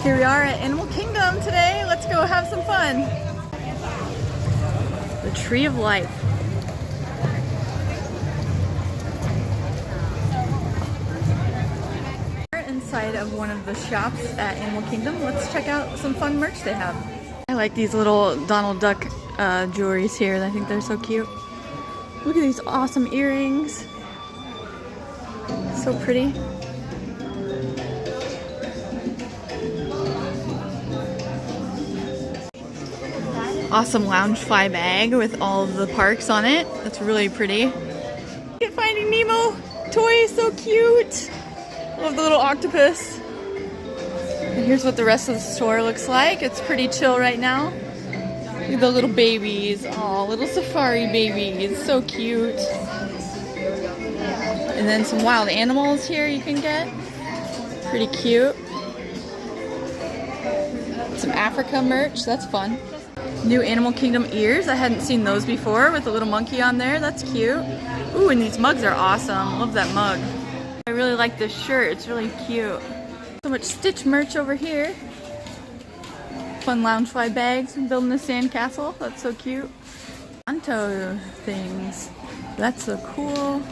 Here we are at Animal Kingdom today. Let's go have some fun. The Tree of Life. We're inside of one of the shops at Animal Kingdom. Let's check out some fun merch they have. I like these little Donald Duck jewelries here. I think they're so cute. Look at these awesome earrings. So pretty. Awesome lounge fly bag with all of the parks on it. That's really pretty. Look at Finding Nemo toy, so cute. Love the little octopus. And here's what the rest of the store looks like. It's pretty chill right now. Look at the little babies. Aw, little safari babies. So cute. And then some wild animals here you can get. Pretty cute. Some Africa merch. That's fun. New Animal Kingdom ears. I hadn't seen those before with a little monkey on there. That's cute. Ooh, and these mugs are awesome. Love that mug. I really like this shirt. It's really cute. So much Stitch merch over here. Fun loungefly bags. Building a sandcastle. That's so cute. Kanto things. That's so cool.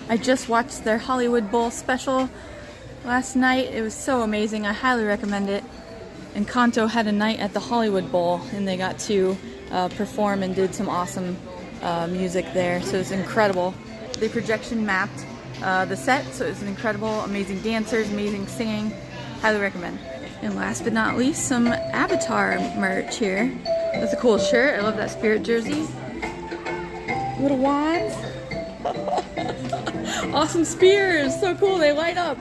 I just watched their Hollywood Bowl special last night. It was so amazing. I highly recommend it. And Kanto had a night at the Hollywood Bowl, and they got to perform and did some awesome music there. So it was incredible. They projection mapped the set, so it was an incredible, amazing dancers, amazing singing. Highly recommend. And last but not least, some Avatar merch here. That's a cool shirt. I love that Spirit jersey. Little wands. Awesome spears. So cool. They light up.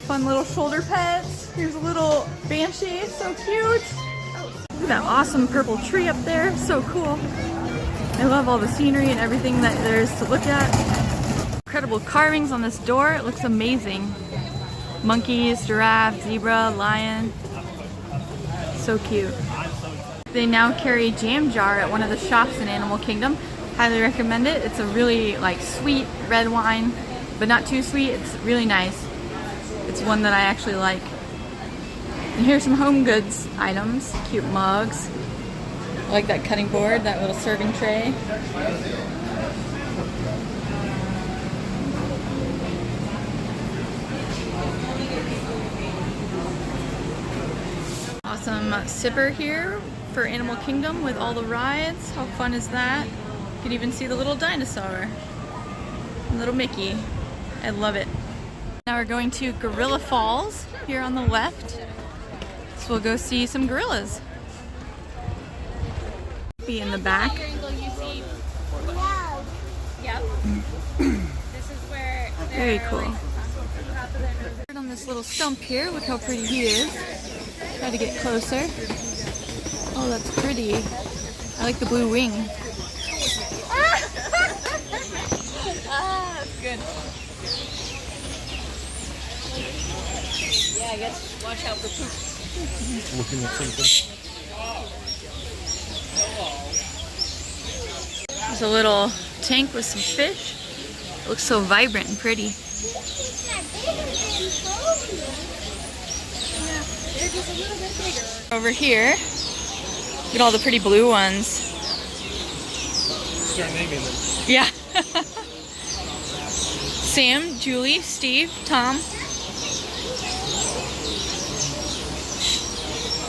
Fun little shoulder pads. Here's a little banshee. So cute. Look at that awesome purple tree up there. So cool. I love all the scenery and everything that there is to look at. Incredible carvings on this door. It looks amazing. Monkeys, giraffe, zebra, lion. So cute. They now carry jam jar at one of the shops in Animal Kingdom. Highly recommend it. It's a really sweet red wine, but not too sweet. It's really nice. It's one that I actually like. And here's some home goods items. Cute mugs. I like that cutting board, that little serving tray. Awesome sipper here for Animal Kingdom with all the rides. How fun is that? You can even see the little dinosaur. Little Mickey. I love it. Now we're going to Gorilla Falls here on the left. So we'll go see some gorillas. Be in the back. Very cool. On this little stump here, look how pretty he is. Try to get closer. Oh, that's pretty. I like the blue wing. That's good. Yeah, I guess watch out for poop. Looking at something. There's a little tank with some fish. It looks so vibrant and pretty. Over here, look at all the pretty blue ones. Start naming them. Yeah. Sam, Julie, Steve, Tom.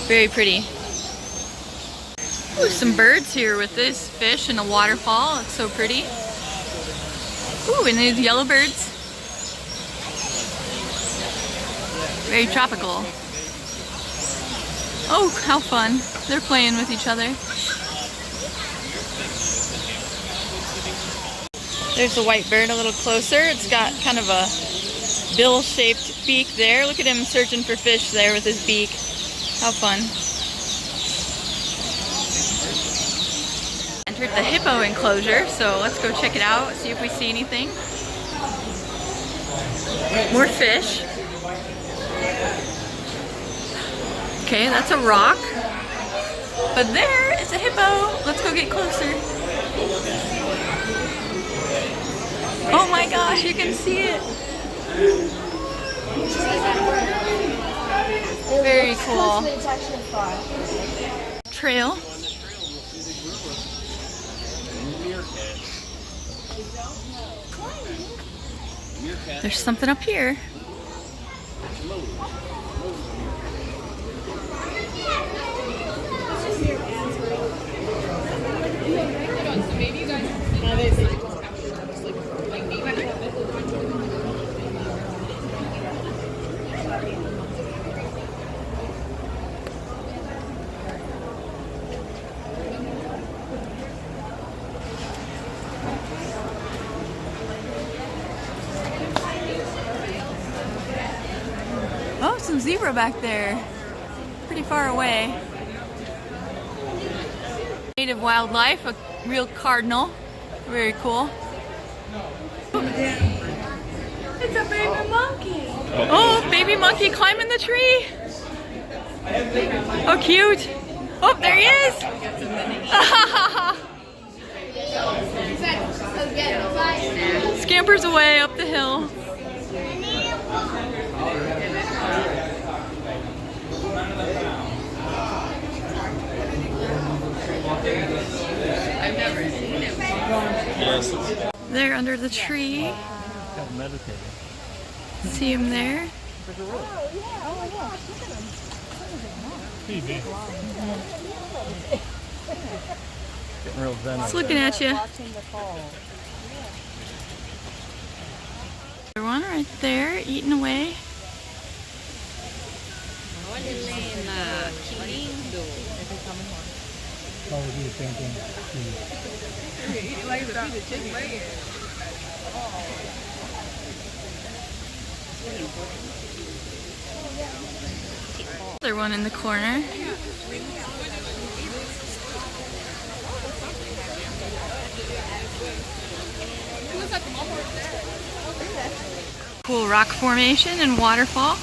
Very pretty. Ooh, some birds here with this fish in a waterfall. It's so pretty. Ooh, and these yellow birds. Very tropical. Oh, how fun. They're playing with each other. There's the white bird a little closer. It's got kind of a bill-shaped beak there. Look at him searching for fish there with his beak. How fun. Entered the hippo enclosure, so let's go check it out, see if we see anything. More fish. Okay, that's a rock. But there is a hippo. Let's go get closer. Oh my gosh, you can see it. Very cool. It's actually far. Trail. There's something up here. Oh, some zebra back there. Pretty far away. Native wildlife, a real cardinal. Very cool. It's a baby monkey. Oh, baby monkey climbing the tree. Oh, cute. Oh, there he is. Scampers away up the hill. I've never seen it. They're under the tree. See him there? It's looking at you. Everyone right there eating away. Another one in the corner. Cool rock formation and waterfall.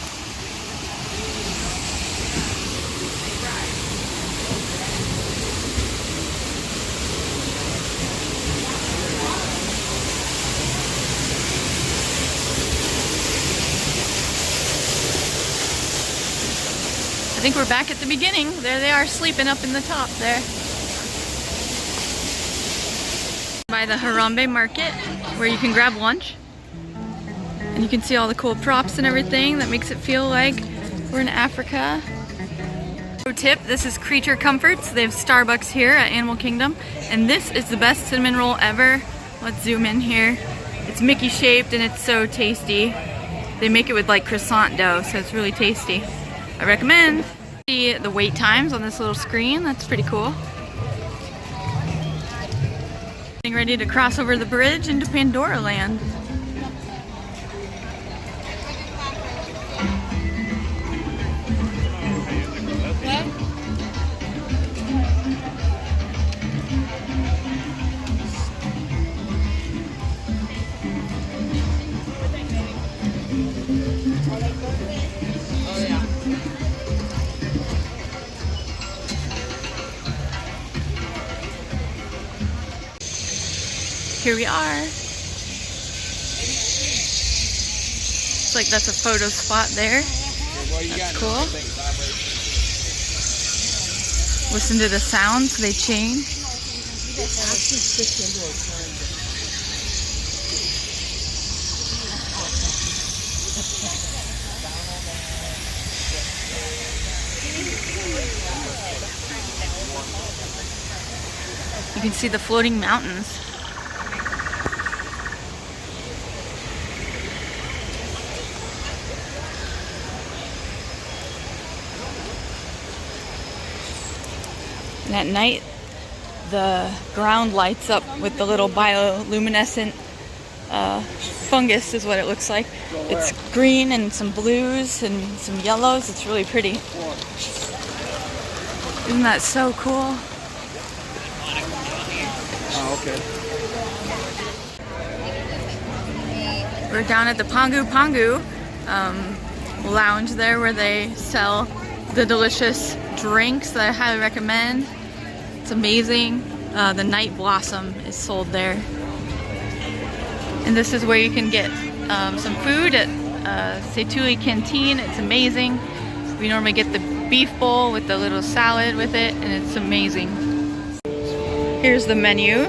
I think we're back at the beginning. There they are sleeping up in the top there. By the Harambe market where you can grab lunch. And you can see all the cool props and everything that makes it feel like we're in Africa. Pro tip, this is Creature Comforts. They have Starbucks here at Animal Kingdom. And this is the best cinnamon roll ever. Let's zoom in here. It's Mickey shaped and it's so tasty. They make it with like croissant dough, so it's really tasty. I recommend. See the wait times on this little screen. That's pretty cool. Getting ready to cross over the bridge into Pandora Land. Here we are. Looks like that's a photo spot there. That's cool. Listen to the sounds, they change. You can see the floating mountains. And at night, the ground lights up with the little bioluminescent fungus is what it looks like. It's green and some blues and some yellows. It's really pretty. Isn't that so cool? Oh, okay. We're down at the Pangu Pangu lounge there where they sell the delicious drinks that I highly recommend. It's amazing. The Night Blossom is sold there. And this is where you can get some food at Setuli Canteen. It's amazing. We normally get the beef bowl with the little salad with it, and it's amazing. Here's the menu.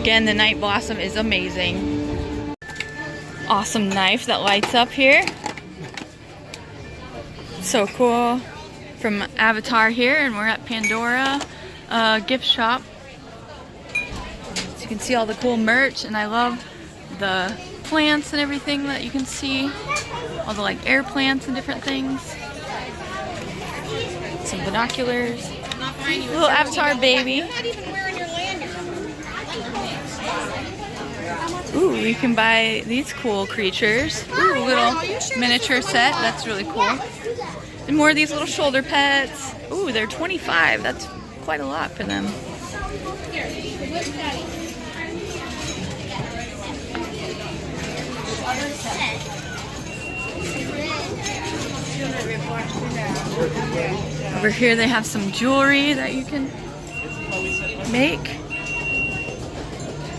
Again, the Night Blossom is amazing. Awesome knife that lights up here. So cool. From Avatar here, and we're at Pandora gift shop. So you can see all the cool merch, and I love the plants and everything that you can see. All the like air plants and different things. Some binoculars. Little Avatar baby. Ooh, you can buy these cool creatures. Ooh, little miniature set. That's really cool. And more of these little shoulder pets. Ooh, they're $25. That's quite a lot for them. Over here they have some jewelry that you can make.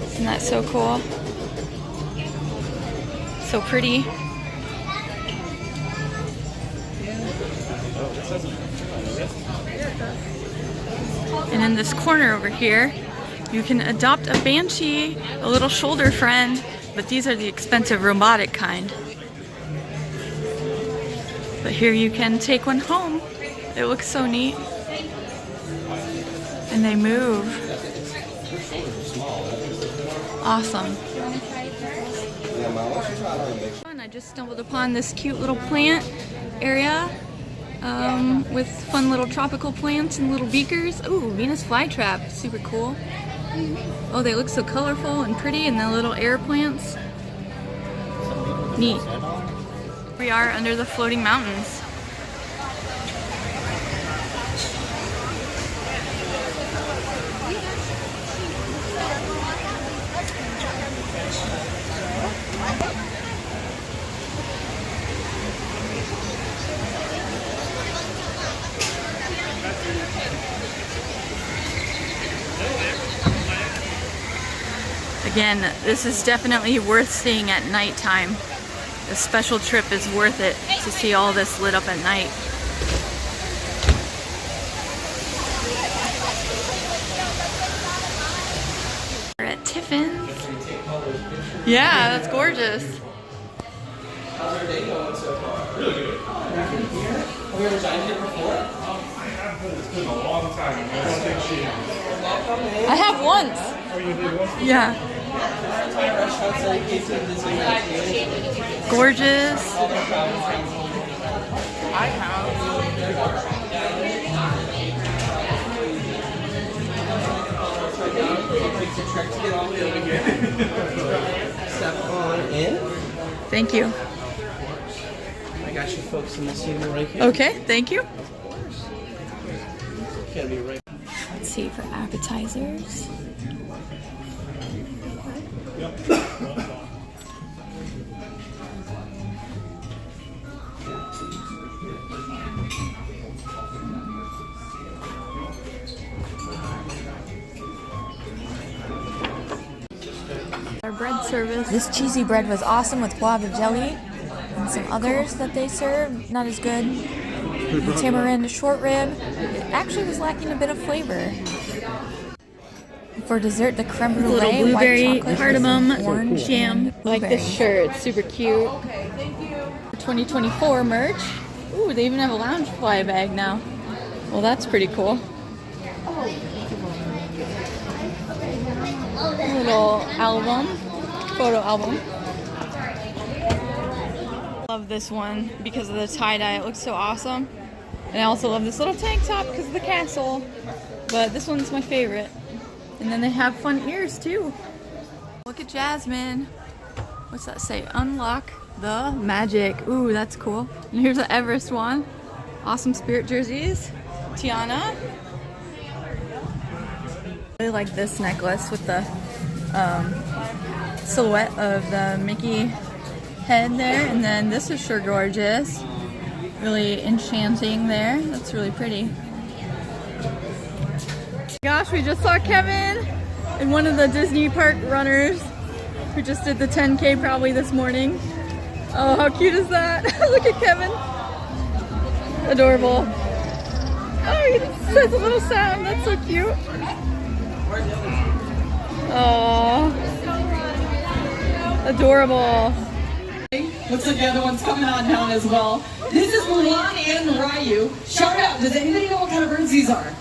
Isn't that so cool? So pretty. And in this corner over here, you can adopt a banshee, a little shoulder friend, but these are the expensive robotic kind. But here you can take one home. It looks so neat. And they move. Awesome. I just stumbled upon this cute little plant area with fun little tropical plants and little beakers. Ooh, Venus flytrap, super cool. Oh, they look so colorful and pretty, and the little air plants. Neat. We are under the floating mountains. Again, this is definitely worth seeing at nighttime. A special trip is worth it to see all this lit up at night. We're at Tiffins. Yeah, that's gorgeous. How's our day going so far? Really good. Have you ever dined here before? It's been a long time. I don't think she has. I have once. Oh, you did once? Yeah. Thai restaurants dedicated to visiting the Gorgeous. I have. Takes a trek to get all the way over here. Step on in. Thank you. I got you folks in this table right here. Okay, thank you. Gotta be right. Let's see for appetizers. Our bread service. This cheesy bread was awesome with guava jelly and some others that they serve. Not as good. The tamarind short rib. It actually was lacking a bit of flavor. For dessert, the creme brulee, little blueberry, white chocolate, cardamom, orange jam. Like this shirt, it's super cute. Okay, thank you. For 2024 merch. Ooh, they even have a lounge fly bag now. Well, that's pretty cool. A little album, photo album. Love this one because of the tie-dye. It looks so awesome. And I also love this little tank top because of the castle. But this one's my favorite. And then they have fun ears too. Look at Jasmine. What's that say? Unlock the magic. Ooh, that's cool. And here's the Everest one. Awesome spirit jerseys. Tiana. I really like this necklace with the silhouette of the Mickey head there. And then this is sure gorgeous. Really enchanting there. That's really pretty. Gosh, we just saw Kevin and one of the Disney park runners who just did the 10K probably this morning. Oh, how cute is that? Look at Kevin. Adorable. Oh, it says a little sound. That's so cute. Oh, adorable. Looks like the other one's coming on down as well. This is Mulan and Ryu. Shout out, does anybody know what kind of birds these are?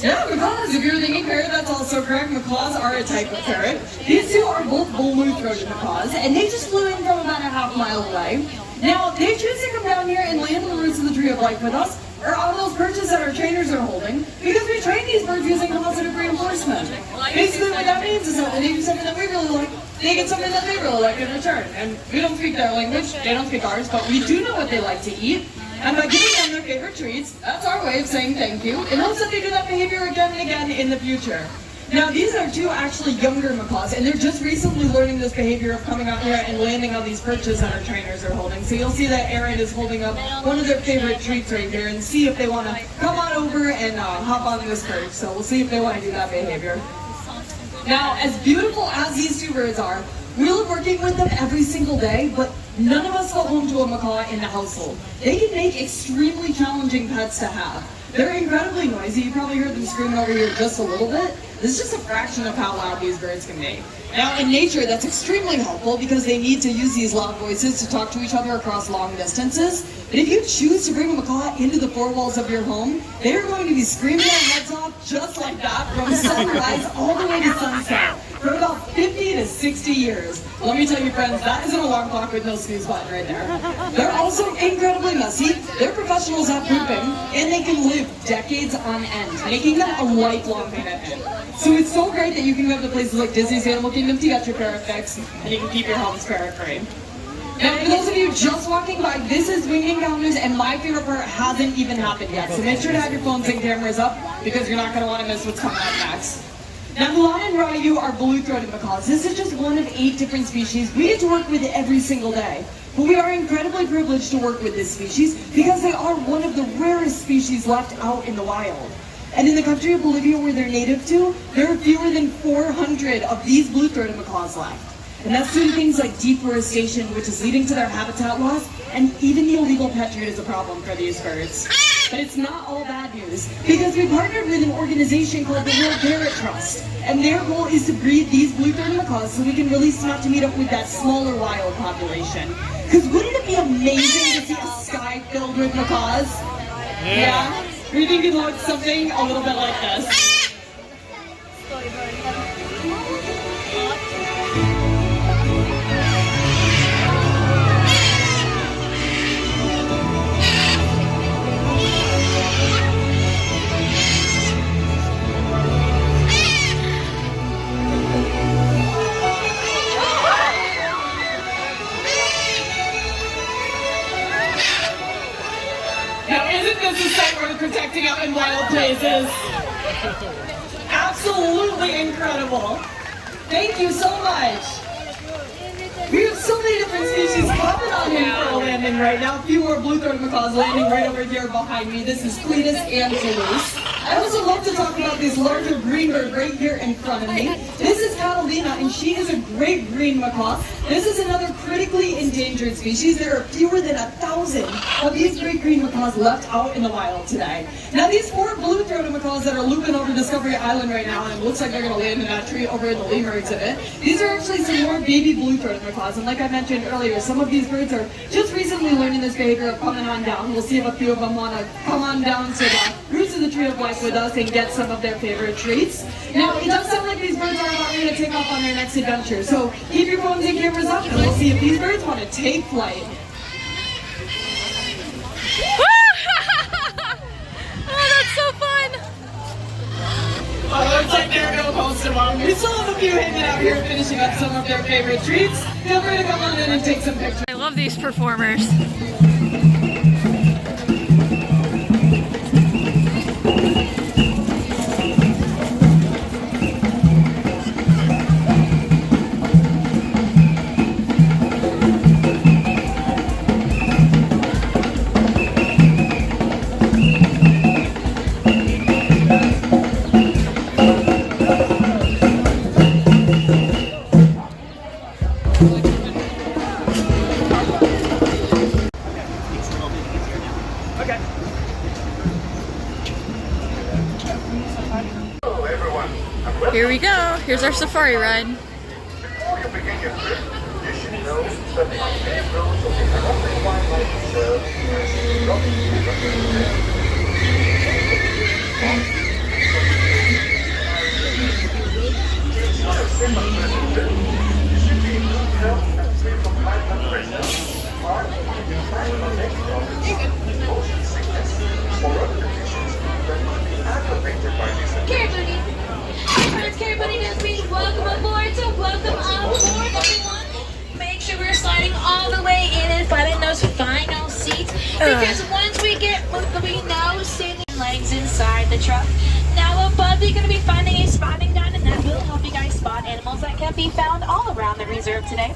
Yeah, macaws. If you're thinking parrot, that's also correct. Macaws are a type of parrot. These two are both blue-throated macaws, and they just flew in from about a half-mile away. Now, they choose to come down here and land on the roots of the tree of life with us, or on those perches that our trainers are holding, because we train these birds using positive reinforcement. Basically, what that means is that when they do something that we really like, they get something that they really like in return. And we don't speak their language, they don't speak ours, but we do know what they like to eat. And by giving them their favorite treats, that's our way of saying thank you, in hopes that they do that behavior again and again in the future. Now, these are two actually younger macaws, and they're just recently learning this behavior of coming out here and landing on these perches that our trainers are holding. So you'll see that Aaron is holding up one of their favorite treats right here, and see if they want to come on over and hop on this perch. So we'll see if they want to do that behavior. Now, as beautiful as these two birds are, we love working with them every single day, but none of us go home to a macaw in the household. They can make extremely challenging pets to have. They're incredibly noisy. You probably heard them screaming over here just a little bit. This is just a fraction of how loud these birds can be. Now, in nature, that's extremely helpful because they need to use these loud voices to talk to each other across long distances. But if you choose to bring a macaw into the four walls of your home, they're going to be screaming their heads off just like that from sunrise all the way to sunset for about 50 to 60 years. Let me tell you, friends, that is an alarm clock with no snooze button right there. They're also incredibly messy. They're professionals at pooping, and they can live decades on end, making them a lifelong commitment. So it's so great that you can go to places like Disney's Animal Kingdom to get your parrot fix, and you can keep your homes parrot-free. Now, for those of you just walking by, this is wing encounters, and my favorite part hasn't even happened yet. So make sure to have your phones and cameras up, because you're not going to want to miss what's coming up next. Now, Mulan and Ryu are blue-throated macaws. This is just one of 8 different species we get to work with every single day. But we are incredibly privileged to work with this species because they are one of the rarest species left out in the wild. And in the country of Bolivia, where they're native to, there are fewer than 400 of these blue-throated macaws left. And that's due to things like deforestation, which is leading to their habitat loss, and even the illegal pet trade is a problem for these birds. But it's not all bad news, because we partnered with an organization called the World Parrot Trust, and their goal is to breed these blue-throated macaws so we can release them out to meet up with that smaller wild population. Because wouldn't it be amazing to see a sky filled with macaws? Yeah? We think it looks something a little bit like this. Now, isn't this a sight worth protecting out in wild places? Absolutely incredible. Thank you so much. We have so many different species coming on in for a landing right now. A few more blue-throated macaws landing right over here behind me. This is Cletus and Toulouse. I also love to talk about this larger green bird right here in front of me. This is Catalina, and she is a great green macaw. This is another critically endangered species. There are fewer than 1,000 of these great green macaws left out in the wild today. Now, these 4 blue-throated macaws that are looping over Discovery Island right now, and it looks like they're going to land in that tree over in the lemur exhibit, these are actually some more baby blue-throated macaws. And like I mentioned earlier, some of these birds are just recently learning this behavior of coming on down. We'll see if a few of them want to come on down to the roots of the tree of life with us and get some of their favorite treats. Now, it does sound like these birds are about ready to take off on their next adventure, so keep your phones and cameras up, and we'll see if these birds want to take flight. Oh, that's so fun! Oh, looks like they're going to post them on. We still have a few hanging out here finishing up some of their favorite treats. Feel free to come on in and take some pictures. I love these performers. Here we go. Here's our safari ride. Before you begin your trip, you should know that the unpaved roads of the Colombian Wildlife Reserve are It's not a simple trip. You should be in good health and free from high blood pressure, heart, vascular neck problems, motion sickness, or other conditions that could be aggravated by this activity. Carrie Buddy does mean welcome aboard, so welcome on board, everyone. Make sure we're sliding all the way in and finding those final seats. Because once we get moving, no sitting legs inside the truck. Now above, you're going to be finding a spotting gun, and that will help you guys spot animals that can be found all around the reserve today.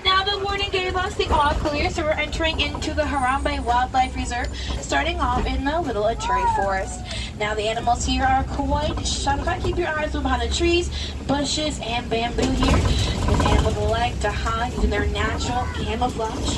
Now the warden gave us the all clear, so we're entering into the Harambe Wildlife Reserve, starting off in the Little Aturi Forest. Now the animals here are quite shy. Keep your eyes behind the trees, bushes, and bamboo here. These animals like to hide using their natural camouflage.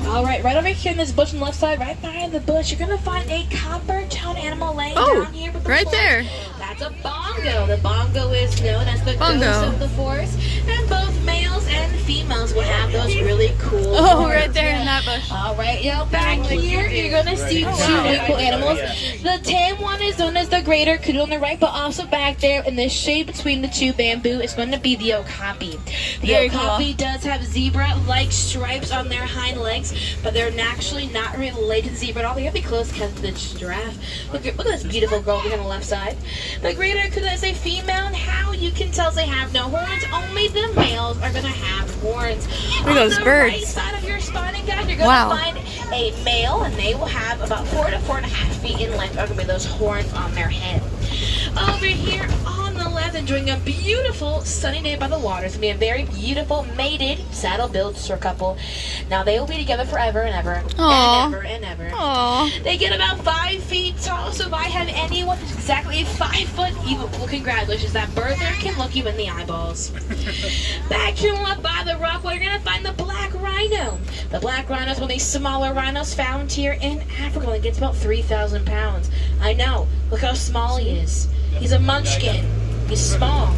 Alright, right over here in this bush on the left side, right behind the bush, you're going to find a copper-toned animal laying down here with the right floor. there. That's a bongo. The bongo is known as the ghost of the forest, and both males and females will have those really cool horns. Right there in that bush. Alright, back here, you're going to see two really cool animals. The tame one is known as the greater kudu on the right, but also back there in the shade between the two bamboo is going to be the okapi. The okapi does have zebra-like stripes on their hind legs, but they're actually not related to zebra at all. They have to be close because of the giraffe. Look at this beautiful girl behind the left side. The greater kudu is a female, and how you can tell they have no horns, only the males are going to have horns. Look at those birds. On the right side of your spotting guide, you're going to find a male, and they will have about 4 to 4.5 feet in length. Are going to be those horns on their head. Over here on the left, enjoying a beautiful sunny day by the water. It's going to be a very beautiful mated saddle-billed sir couple. Now they will be together forever and ever. Aww. And ever and ever. Aww. They get about 5 feet tall, so if I have anyone who's exactly 5 foot, well, congratulations. That bird there can look you in the eyeballs. Back here up by the rock, well, you're going to find the black rhino. The black rhino is one of the smaller rhinos found here in Africa. Only gets about 3,000 pounds. I know. Look how small he is. He's a munchkin. He's small.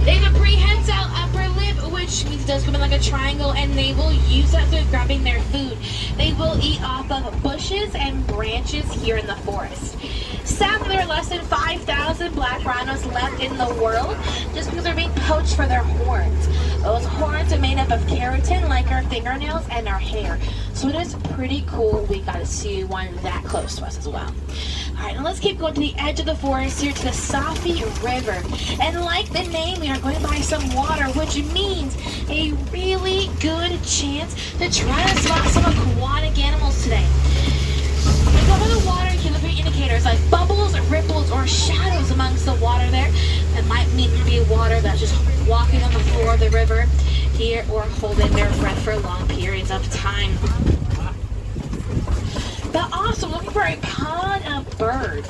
They have a prehensile upper lip, which means it does come in like a triangle, and they will use that for grabbing their food. They will eat off of bushes and branches here in the forest. Sadly, there are less than 5,000 black rhinos left in the world just because they're being poached for their horns. Those horns are made up of keratin, like our fingernails and our hair. So it is pretty cool we got to see one that close to us as well. Alright, now let's keep going to the edge of the forest here to the Safi River. And like the name, we are going to buy some water, which means a really good chance to try to spot some aquatic animals today. When you go over the water, you can look for indicators like bubbles, ripples, or shadows amongst the water there. That might mean to be water that's just walking on the floor of the river here or holding their breath for long periods of time. But also looking for a pod of birds.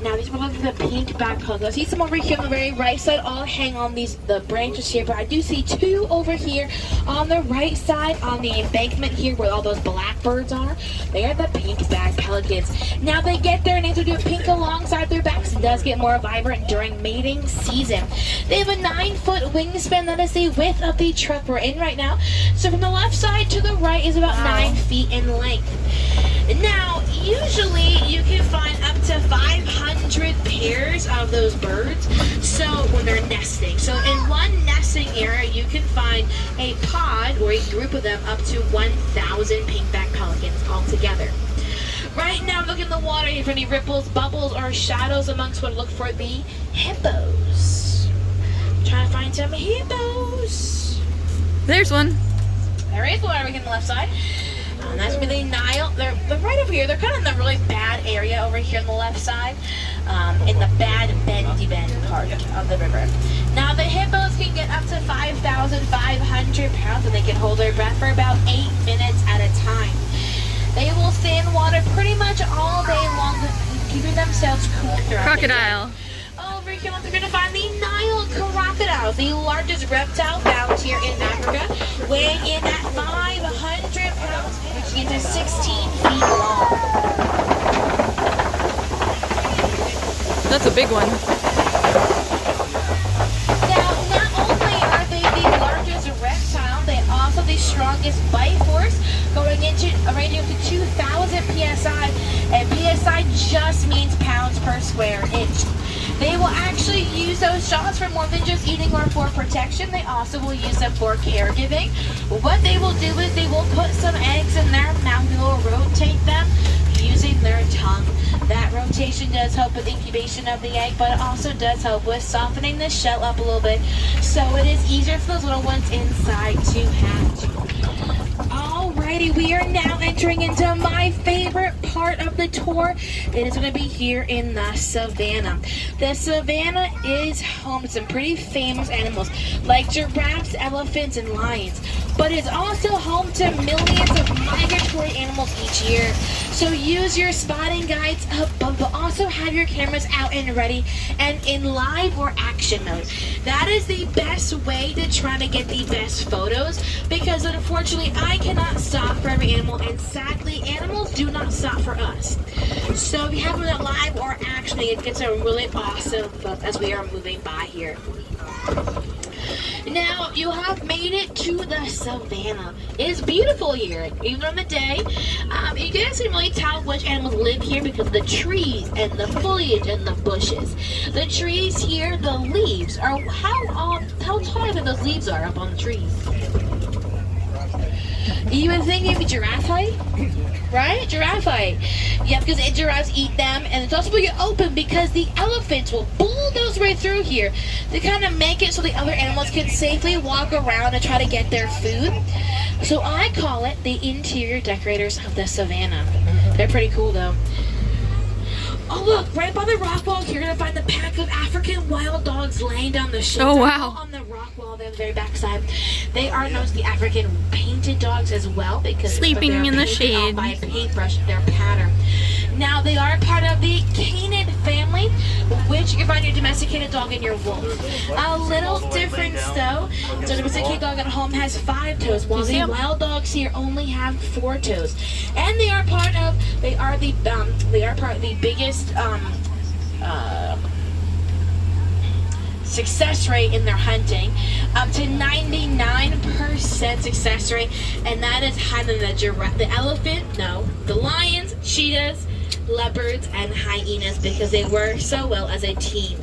Now these are looking at the pink back pods. I see some over here on the very right side. All hang on the branches here, but I do see two over here on the right side on the embankment here where all those blackbirds are. They are the pink-backed pelicans. Now they get their names to do pink alongside their backs. It does get more vibrant during mating season. They have a 9-foot wingspan. That is the width of the truck we're in right now. So from the left side to the right is about 9 feet in length. Now, usually you can find up to 500 pairs of those birds. So when they're nesting. So in one nesting area, you can find a pod or a group of them up to 1,000 pink-backed pelicans altogether. Right now, look in the water here for any ripples, bubbles, or shadows amongst what look for the hippos. Trying to find some hippos. There's one. There is one over here on the left side. And that's going to be the Nile. They're right over here. They're kind of in the really bad area over here on the left side. In the bad bendy bend part of the river. Now the hippos can get up to 5,500 pounds and they can hold their breath for about 8 minutes at a time. They will stay in water pretty much all day long, keeping themselves cool throughout Crocodile. the day. Over here, we're going to find the Nile crocodile, the largest reptile found here in Africa, weighing in at 500 pounds, which means they're 16 feet long. That's a big one. Now, not only are they the largest reptile, they also the strongest bite force, going into ranging up to 2,000 psi, and psi just means pounds per square inch. They will actually use those shots for more than just eating or for protection. They also will use them for caregiving. What they will do is they will put some eggs in their mouth. They will rotate them using their tongue. That rotation does help with incubation of the egg, but it also does help with softening the shell up a little bit, so it is easier for those little ones inside to hatch. Alrighty, we are now entering into my favorite part of the tour. It is going to be here in the savannah. The savannah is home to some pretty famous animals like giraffes, elephants, and lions, but it's also home to millions of migratory animals each year. So use your spotting guides up, but also have your cameras out and ready and in live or action mode. That is the best way to try to get the best photos, because unfortunately I cannot stop for every animal, and sadly animals do not stop for us. So if you have them at live or action, it gets a really awesome photo as we are moving by here. Now, you have made it to the savannah. It is beautiful here, even on the day. You guys can really tell which animals live here because of the trees and the foliage and the bushes. The trees here, the leaves are how tall do you think those leaves are up on the trees? You would think maybe giraffe height, right? Giraffe height. Yeah, because giraffes eat them, and it's also really open because the elephants will bulldoze right through here to kind of make it so the other animals can safely walk around and try to get their food. So I call it the interior decorators of the savannah. They're pretty cool though. Oh look, right by the rock wall, you're gonna find the pack of African wild dogs laying down the shade. Oh wow! On the rock wall there on the very back side. They are known as the African painted dogs as well because sleeping in the shade by a paintbrush, their pattern. Now they are part of the canid family, which you can find your domesticated dog and your wolf. A little difference though. So the domesticated dog at home has 5 toes, while the wild dogs here only have 4 toes. And they are part of the biggest success rate in their hunting, up to 99% success rate, and that is higher than the giraffe, the elephant, no, the lions, cheetahs, leopards, and hyenas, because they work so well as a team.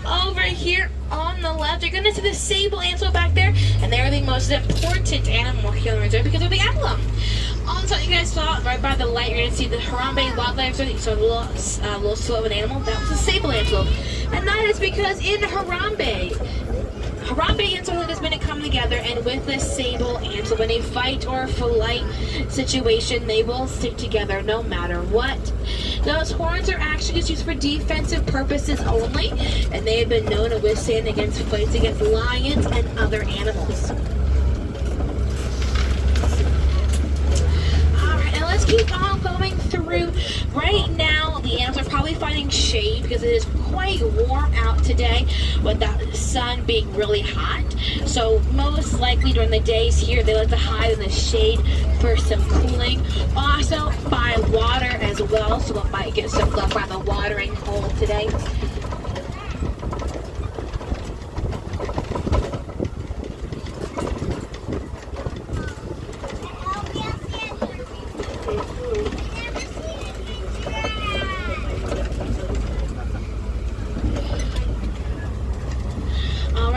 Over here on the left, you're going to see the sable antelope back there, and they are the most important animal here on the reserve because of the emblem. On the side, you guys saw right by the light, you're going to see the Harambe wildlife reserve. So a little slow of an animal. That was a sable antelope, and that is because in Harambe and Soylent has been coming together, and with this sable antelope, in a fight or flight situation, they will stick together no matter what. Those horns are actually just used for defensive purposes only, and they have been known to withstand against fights against lions and other animals. Let's keep on going through. Right now, the animals are probably finding shade because it is quite warm out today with the sun being really hot. So most likely during the days here, they like to hide in the shade for some cooling. Also by water as well, so it might get soaked up by the watering hole today.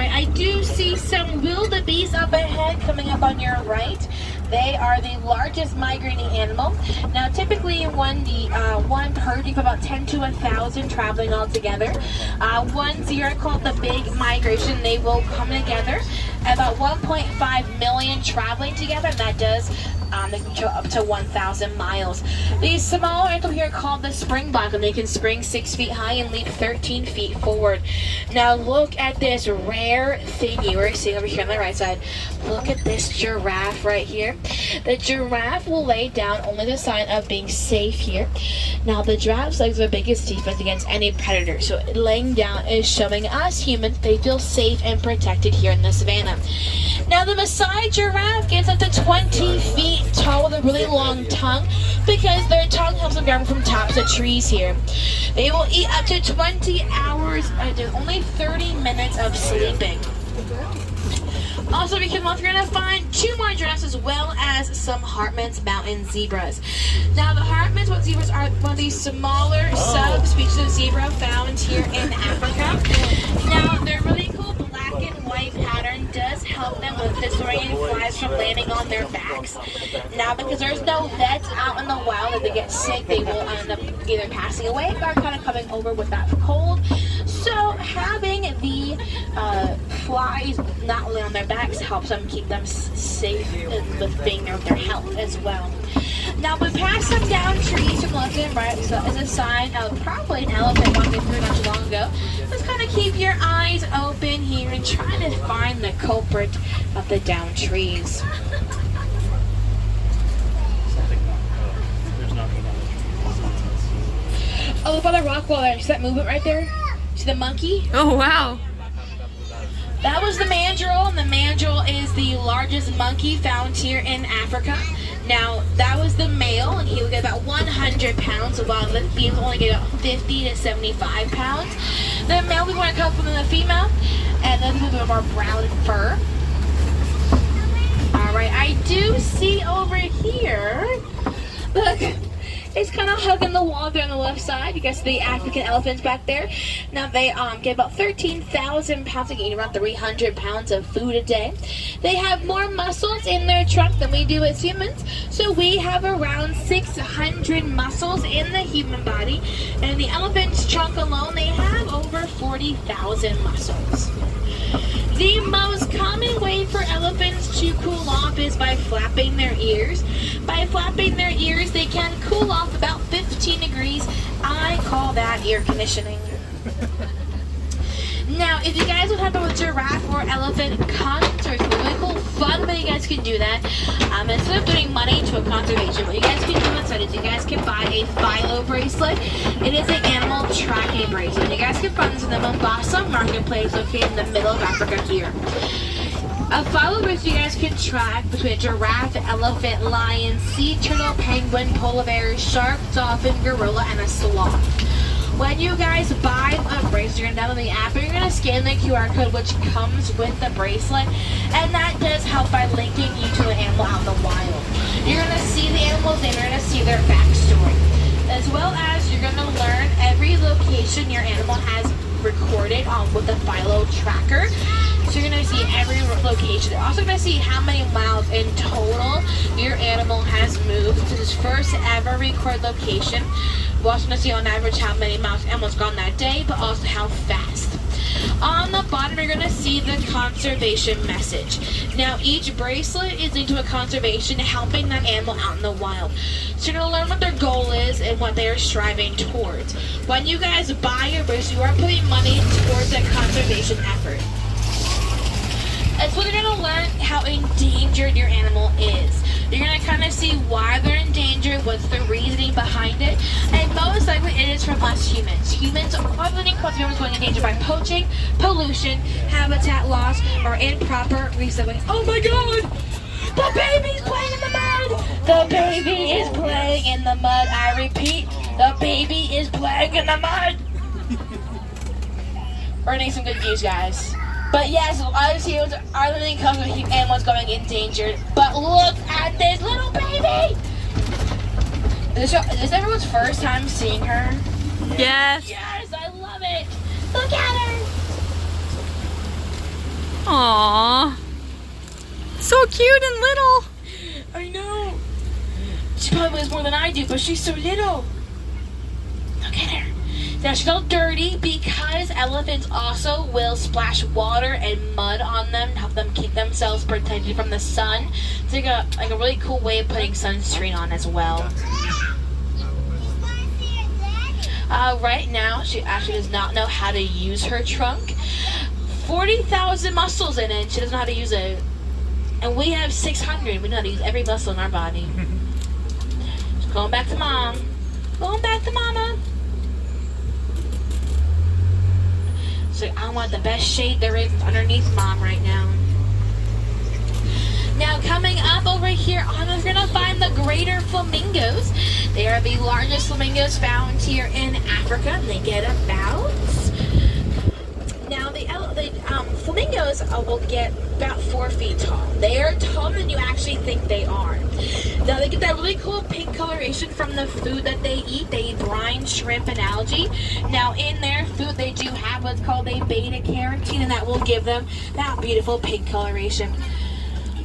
I do see some wildebeest up ahead coming up on your right. They are the largest migrating animal. Now, typically in one herd, you have about 10 to 1,000 traveling all together. One year called the Big Migration, they will come together. About 1.5 million traveling together. That does they can go up to 1,000 miles. These smaller animals here are called the springbok, and they can spring 6 feet high and leap 13 feet forward. Now look at this rare thingy we're seeing over here on the right side. Look at this giraffe right here. The giraffe will lay down only the sign of being safe here. Now the giraffe's legs are the biggest defense against any predator, so laying down is showing us humans they feel safe and protected here in the savannah. Now the Maasai giraffe gets up to 20 feet tall with a really long tongue because their tongue helps them grab from tops of trees here. They will eat up to 20 hours, only 30 minutes of sleeping. Also, we come off, you're going to find 2 more giraffes as well as some Hartmann's mountain zebras. Now, the Hartmann's mountain zebras are one of these smaller subspecies of zebra found here in Africa. Now, their really cool black and white pattern does help them with disorienting flies from landing on their backs. Now, because there's no vets out in the wild, if they get sick, they will end up either passing away or kind of coming over with that cold. So, having the flies not lay on their backs helps them keep them safe with being there with their health as well. Now, we pass them down trees from left and right, so as a sign of probably an elephant walking through not too long ago. Just kind of keep your eyes open here and try to find the culprit of the down trees. Oh, look by the rock wall there. See that movement right there? See the monkey? Oh, wow. That was the mandrill, and the mandrill is the largest monkey found here in Africa. Now, that was the male, and he would get about 100 pounds, while the female only get about 50 to 75 pounds. The male we want to come from the female, and then a little bit more brown fur. Alright, I do see over here, look, it's kind of hugging the wall there on the left side. You guys see the African elephants back there. Now they get about 13,000 pounds. They eat around 300 pounds of food a day. They have more muscles in their trunk than we do as humans. So we have around 600 muscles in the human body. And in the elephant's trunk alone, they have over 40,000 muscles. The most common way for elephants to cool off is by flapping their ears. By flapping their ears, they can cool off about 15 degrees. I call that air conditioning. Now, if you guys would have a giraffe or elephant concert, it's really cool, fun way you guys can do that. Instead of doing money to a conservation, what you guys can do instead is you guys can buy a philo bracelet. It is an animal tracking bracelet. You guys can find this in the Mombasa marketplace located in the middle of Africa here. A philo bracelet you guys can track between a giraffe, elephant, lion, sea turtle, penguin, polar bear, shark, dolphin, gorilla, and a sloth. When you guys buy a bracelet, you're going to download the app, and you're going to scan the QR code which comes with the bracelet, and that does help by linking you to an animal out in the wild. You're going to see the animal's name, you're going to see their backstory, as well as you're going to learn every location your animal has recorded on with the philo tracker. So you're going to see every location. You're also going to see how many miles in total your animal has moved to its first ever recorded location. We're also going to see on average how many miles the animal's gone that day, but also how fast. On the bottom, you're going to see the conservation message. Now, each bracelet is linked to a conservation helping that animal out in the wild. So you're going to learn what their goal is and what they are striving towards. When you guys buy your bracelet, you are putting money towards that conservation effort. And so you're going to learn how endangered your animal is. You're going to kind of see why they're endangered, what's the reasoning behind it, and most likely it is from us humans. Humans are often causing animals going endangered by poaching, pollution, habitat loss, or improper resettling. Oh my god! The baby's playing in the mud! The baby is playing in the mud. I repeat, the baby is playing in the mud! We're getting some good views, guys. But yes, other humans are living because of animals going endangered. But look at this little baby! Is this everyone's first time seeing her? Yes. Yes, I love it! Look at her! Aww. So cute and little. I know. She probably weighs more than I do, but she's so little. Look at her. Now she's all dirty because elephants also will splash water and mud on them to help them keep themselves protected from the sun. It's like a really cool way of putting sunscreen on as well. Right now, she actually does not know how to use her trunk. 40,000 muscles in it. She doesn't know how to use it. And we have 600. We know how to use every muscle in our body. Just going back to mom. Going back to mama. So I want the best shade there is underneath mom right now. Now coming up over here on, we're gonna find the greater flamingos. They are the largest flamingos found here in Africa. They get about, now the flamingos will get about 4 feet tall. They are taller than you actually think they are. Now they get that really cool pink coloration from the food that they eat. They eat brine, shrimp, and algae. Now in their food they do have what's called a beta carotene, and that will give them that beautiful pink coloration.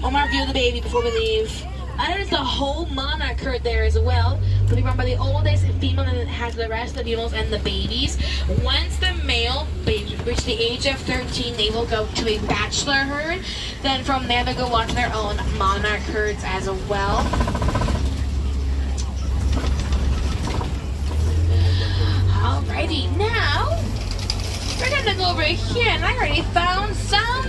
One more view of the baby before we leave. There's the whole monarch herd there as well. They'll be run by the oldest female that has the rest of the females and the babies. Once the male babies reach the age of 13, they will go to a bachelor herd. Then from there, they'll go on to their own monarch herds as well. Alrighty, now we're gonna go over here, and I already found some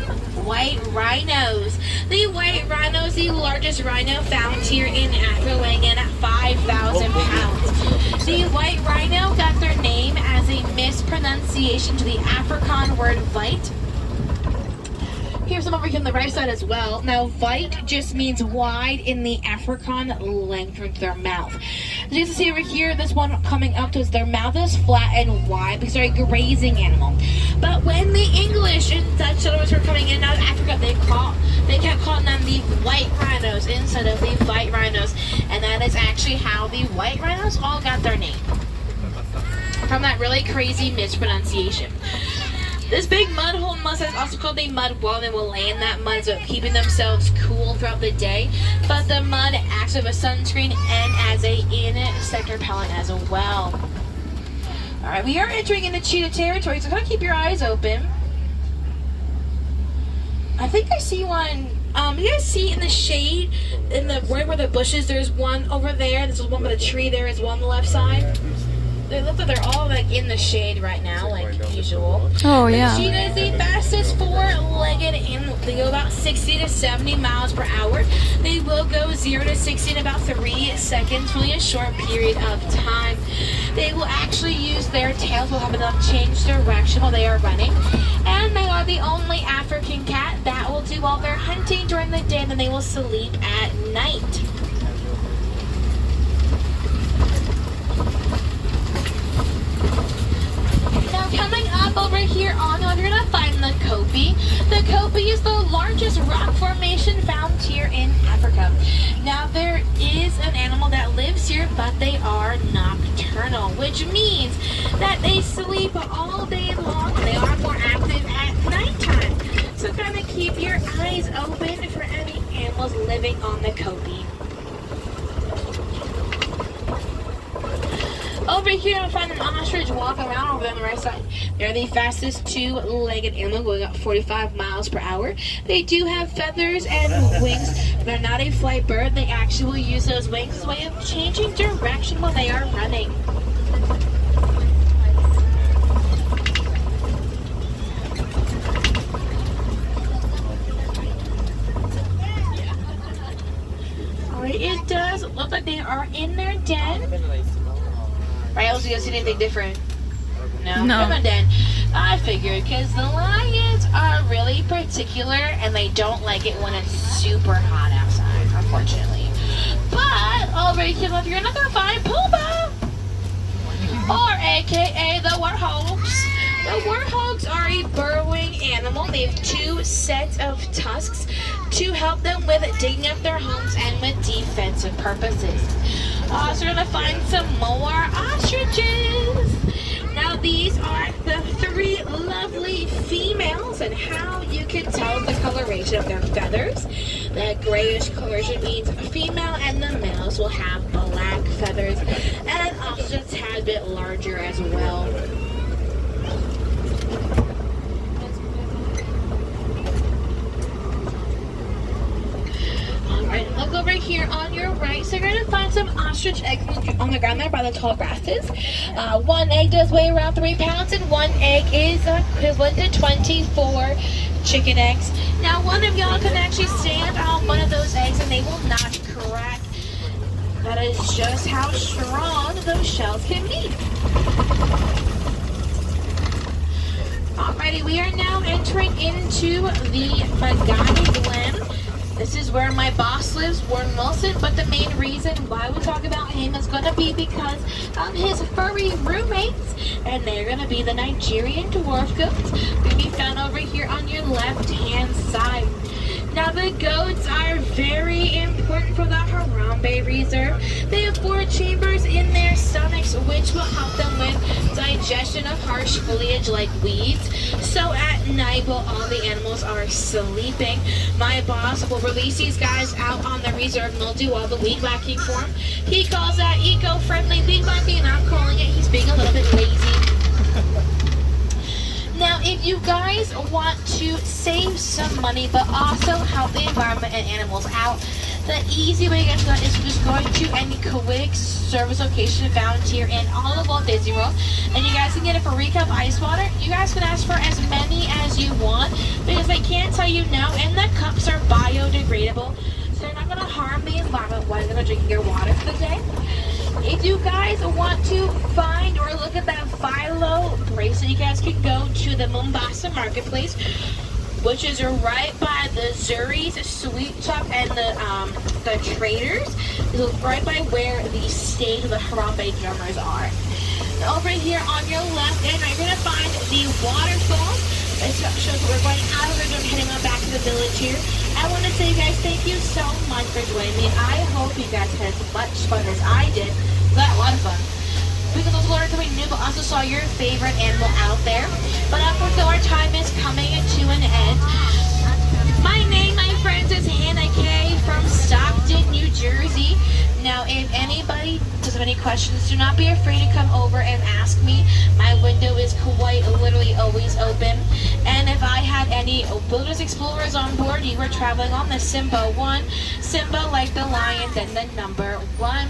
white rhinos. The white rhino is the largest rhino found here in Africa, weighing in at 5,000 pounds. The white rhino got their name as a mispronunciation to the Afrikaans word vite. Here's some over here on the right side as well. Now, vite just means wide in the Afrikaans length of their mouth. As you can see over here, this one coming up to their mouth is flat and wide because they're a grazing animal. But when the English and Dutch settlers were coming in and out of Africa, they kept calling them the white rhinos instead of the vite rhinos. And that is actually how the white rhinos all got their name, from that really crazy mispronunciation. This big mud hole in is also called a mud wall. They will lay in that mud, so keeping themselves cool throughout the day. But the mud acts as a sunscreen and as a insect repellent as well. Alright, we are entering into cheetah territory, so kind of keep your eyes open. I think I see one. You guys see in the shade, in the right where the bushes, there's one over there. There's one by the tree. There is one on the left side. They look like they're all like in the shade right now, like usual. Oh yeah. The cheetah is the fastest four-legged animal. They go about 60 to 70 miles per hour. They will go 0 to 60 in about 3 seconds, really a short period of time. They will actually use their tails, will have enough change direction while they are running. And they are the only African cat that will do all their hunting during the day, and then they will sleep at night. Coming up over here on, you're going to find the Kopi. The Kopi is the largest rock formation found here in Africa. Now, there is an animal that lives here, but they are nocturnal, which means that they sleep all day long. They are more active at nighttime. So kind of keep your eyes open for any animals living on the Kopi. Over here, you'll find an ostrich walking around over there on the right side. They're the fastest two-legged animal, going up 45 miles per hour. They do have feathers and wings. They're not a flight bird. They actually will use those wings as a way of changing direction while they are running. Alright, it does look like they are in their den. Right, else you guys see anything different? No. Den. I figured, because the lions are really particular and they don't like it when it's super hot outside, unfortunately. But over here, you're not going to find Puma, or aka the warthogs. The warthogs are a burrowing animal. They have 2 sets of tusks to help them with digging up their homes and with defensive purposes. So we're going to find some more ostriches. Now these are the 3 lovely females, and how you can tell the coloration of their feathers. The grayish coloration means a female, and the males will have black feathers, and also just a tad bit larger as well. Alright, look over here on your right. So you're going to find some ostrich eggs on the ground there by the tall grasses. 1 egg does weigh around 3 pounds, and 1 egg is equivalent to 24 chicken eggs. Now, one of y'all can actually stand on one of those eggs and they will not crack. That is just how strong those shells can be. Alrighty, we are now entering into the Magani Glen. This is where my boss lives, Warren Wilson, but the main reason why we talk about him is going to be because of his furry roommates, and they're going to be the Nigerian dwarf goats, going to be found over here on your left-hand side. Now the goats are very important for the Harambe Reserve. They have 4 chambers in their stomachs, which will help them with digestion of harsh foliage like weeds. So at night, while all the animals are sleeping, my boss will release these guys out on the reserve and they'll do all the weed whacking for him. He calls that eco-friendly weed whacking, and I'm calling it he's being a little bit lazy. Now, if you guys want to save some money but also help the environment and animals out, the easy way to get to that is just going to any quick service location found here in all of Walt Disney World, and you guys can get a free cup of ice water. You guys can ask for as many as you want because they can't tell you no, and the cups are biodegradable, so they're not going to harm the environment while you're drinking your water for the day. If you guys want to find or look at that Philo bracelet, you guys can go to the Mombasa Marketplace, which is right by the Zuri's Sweet Shop and the Traders. It's right by where the stage of the Harambe drummers are. Over here on your left end, you're going to find the waterfall. It shows that we're going out of the room, heading on back to the village here. I want to say, guys, thank you so much for joining me. I hope you guys had as much fun as I did. We got a lot of fun. We could also learn something new, but also saw your favorite animal out there. But unfortunately, our time is coming to an end. My name, my friends, is Hannah Kay from Stockton, New Jersey. Now, if anybody does have any questions, do not be afraid to come over and ask me. My window is quite literally always open. And if I had any Wilderness Explorers on board, you were traveling on the Simba 1. Simba like the lion, then the number 1.